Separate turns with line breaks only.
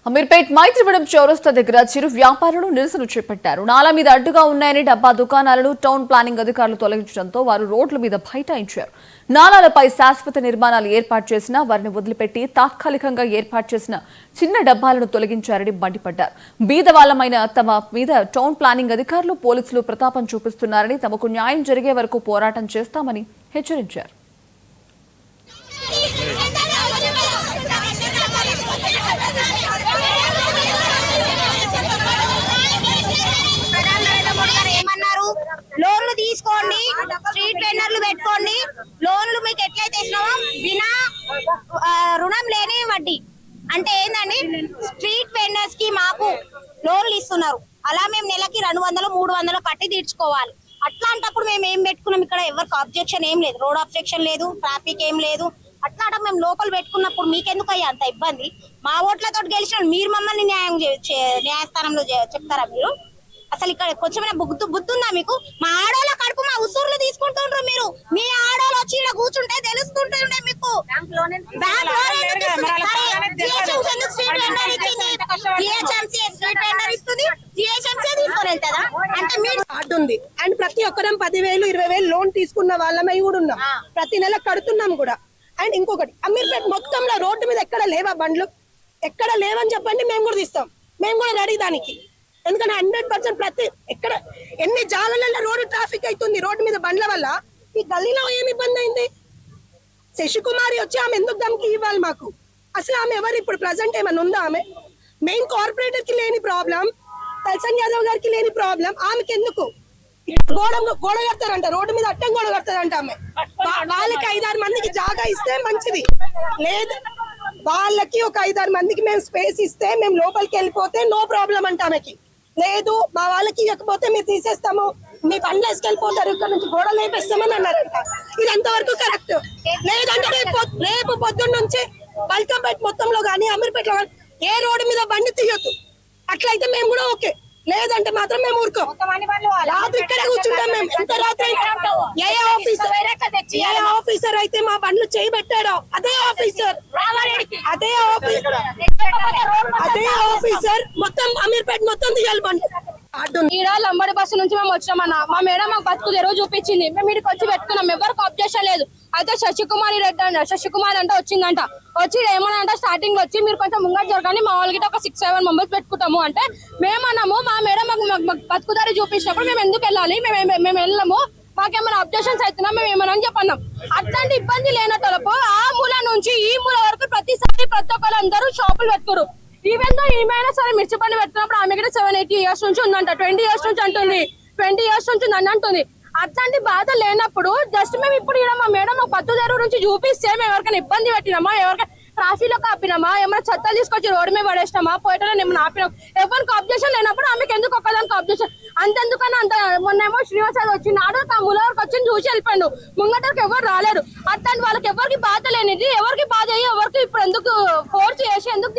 అమీర్పేట్ మైత్రివడం చౌరస్తా దగ్గర చిరు వ్యాపారులు నిరసన చేపట్టారు. నాలా మీద అడ్డుగా ఉన్నాయని డబ్బా దుకాణాలను టౌన్ ప్లానింగ్ అధికారులు తొలగించడంతో వారు రోడ్ల మీద బైఠాయించారు. నాలాలపై శాశ్వత నిర్మాణాలు ఏర్పాటు చేసినా వారిని వదిలిపెట్టి తాత్కాలికంగా ఏర్పాటు చేసిన చిన్న డబ్బాలను తొలగించారని మండిపడ్డారు. బీదవాళ్లమైన తమ మీద టౌన్ ప్లానింగ్ అధికారులు పోలీసులు ప్రతాపం చూపిస్తున్నారని, తమకు న్యాయం జరిగే వరకు పోరాటం చేస్తామని హెచ్చరించారు.
లోన్లు తీసుకోండి, స్ట్రీట్ వెండర్లు పెట్టుకోండి, లోన్లు మీకు ఎట్లయితే ఇస్తున్నామో బినా రుణం లేని వడ్డీ అంటే ఏంటండి, స్ట్రీట్ వెండర్స్ కి మాకు లోన్లు ఇస్తున్నారు. అలా మేము నెలకి 200-300 కట్టి తీర్చుకోవాలి. అట్లాంటప్పుడు మేము ఏం పెట్టుకున్నాం, ఇక్కడ ఎవరికి అబ్జెక్షన్ ఏం లేదు, రోడ్ అబ్జెక్షన్ లేదు, ట్రాఫిక్ ఏం లేదు. అట్లా మేము లోపల పెట్టుకున్నప్పుడు మీకెందుకు అయ్యా అంత ఇబ్బంది? మా ఓట్లతో గెలిచిన మీరు మమ్మల్ని న్యాయస్థానంలో చెప్తారా? మీరు అసలు ఇక్కడ కొంచెమైనా బుద్ధి ఉందా మీకు? మా ఆడోళ్ళ కడుపు మా ఉసూర్లు తీసుకుంటుండ్రు మీరు. మీ ఆడోళ్ళు వచ్చి ఇక్కడ కూర్చుంటే తెలుస్తుంటే మీకు
అంటే మీరు కార్డు ఉంది అండ్ ప్రతి ఒక్కరం 10,000-20,000 లోన్ తీసుకున్న వాళ్ళమై కూడా ఉన్నాం. ప్రతి నెల కడుతున్నాం కూడా. అండ్ ఇంకొకటి, అమీర్పేట్ మొత్తంలో రోడ్డు మీద ఎక్కడ లేవా బండ్లు? ఎక్కడ లేవని చెప్పండి, మేము కూడా తీస్తాం. మేము కూడా రెడీ దానికి. ఎందుకంటే 100% ప్రతి ఎక్కడ ఎన్ని జాగాలలో రోడ్డు ట్రాఫిక్ అవుతుంది రోడ్డు మీద బండ్ల వల్ల. ఈ గల్లీలో ఏమి ఇబ్బంది అయింది? శశికుమారి వచ్చి ఆమె ఎందుకు దమ్కి ఇవ్వాలి మాకు? అసలు ఆమె ఎవరు ఇప్పుడు ప్రజెంట్? ఏమైనా ఉందా ఆమె? మెయిన్ కార్పొరేటర్ కి లేని ప్రాబ్లం, తల్సన్ యాదవ్ గారికి లేని ప్రాబ్లం ఆమెకి ఎందుకు? గోడ కడతారంట, రోడ్డు మీద అట్టం గోడ కడతారంట ఆమె. వాళ్ళకి 5-6 మందికి జాగా ఇస్తే మంచిది. లేదు, వాళ్ళకి ఒక 5-6 మందికి మేము స్పేస్ ఇస్తే మేము లోపలికి వెళ్ళిపోతే నో ప్రాబ్లం అంట ఆమెకి. లేదు, మా వాళ్ళకి ఇవ్వకపోతే మీరు తీసేస్తాము, మీ బండ్లు వేసుకెళ్ళిపోతారు, ఇక్కడ నుంచి గోడ లేపేస్తామని అన్నారంట. ఇది ఎంతవరకు కరెక్ట్? లేదంటే రేపు పొద్దున్న నుంచి బల్కంపేట మొత్తంలో కానీ అమీర్పేటలో కానీ ఏ రోడ్డు మీద బండి తీయొద్దు. అట్లయితే మేము కూడా ఓకే. లేదంటే మాత్రం మేము ఊరుకోం. రాత్రి ఇక్కడే కూర్చుంటాం మేము. ఎంత రాత్రి ఏ ఆఫీసర్ అయితే మా బండ్లు చేయబెట్టాడో అదే ఆఫీసర్ మొత్తం అమీర్పేట మొత్తం తీయాలి బండ్లు.
ఈడ లంబడి బస్సు నుంచి మేము వచ్చినామన్నా. మా మేడం మాకు బతుకు తెరువు చూపించింది, మేము ఇక్కడికి వచ్చి పెట్టుకున్నాం. ఎవరికి అబ్జెక్షన్ లేదు. అయితే శశికుమారి అంటే వచ్చిందంట. వచ్చి ఏమన్నా స్టార్టింగ్ లో వచ్చి మీరు కొంచెం ముంగట జరగండి, మా వాళ్ళకి ఒక 6-7 మెంబర్స్ పెట్టుకుంటాము అంటే మేమన్నాము. మా మేడం మాకు బతుకుదారి చూపించినప్పుడు మేము ఎందుకు వెళ్ళాలి? మేము వెళ్ళము, మాకేమైనా అబ్జెక్షన్స్ అవుతున్నా మేము ఏమన్నా అని చెప్పన్నాం. అట్లాంటి ఇబ్బంది లేనట్టు ఆ మూల నుంచి ఈ మూల వరకు ప్రతిసారి ప్రతి ఒక్కరు అందరూ షాపులు పెట్టుకోరు. ఈవెన్ తో ఏమైనా సరే మిర్చి పండు పెట్టుకున్నప్పుడు ఆమె కూడా 7-8 ఇయర్స్ నుంచి ఉందంట, 20 ఇయర్స్ నుంచి అంటుంది, 20 ఇయర్స్ నుంచి ఉందని అంటుంది. అట్లాంటి బాధ లేనప్పుడు జస్ట్ మేము ఇప్పుడు ఇక్కడ మా మేడం ఒక పత్తు తెరువు నుంచి చూపిస్తే మేము ఎవరికైనా ఇబ్బంది పెట్టినామా, ఎవరికైనా ట్రాఫిక్ లో ఆపినామా, ఏమైనా చెత్తలు తీసుకొచ్చి రోడ్డు మీద పడేసినామా, పోయేటో ఏమైనా ఆపినాం? ఎవరికి అబ్జెక్షన్ లేనప్పుడు ఆమెకి ఎందుకు ఒక్కదానికి అబ్జెక్షన్? అంతెందుకన్నా అంత మొన్నేమో శ్రీనివాస వచ్చినాడు, ఆ మూలవరకు వచ్చి చూసి వెళ్ళిపోయాడు, ముంగటరికి ఎవరు రాలేరు. అట్లాంటి వాళ్ళకి ఎవరికి బాధ లేనిది ఎవరికి బాధ అయ్యి ఎవరికి ఇప్పుడు ఎందుకు ఫోర్స్ చేసి ఎందుకు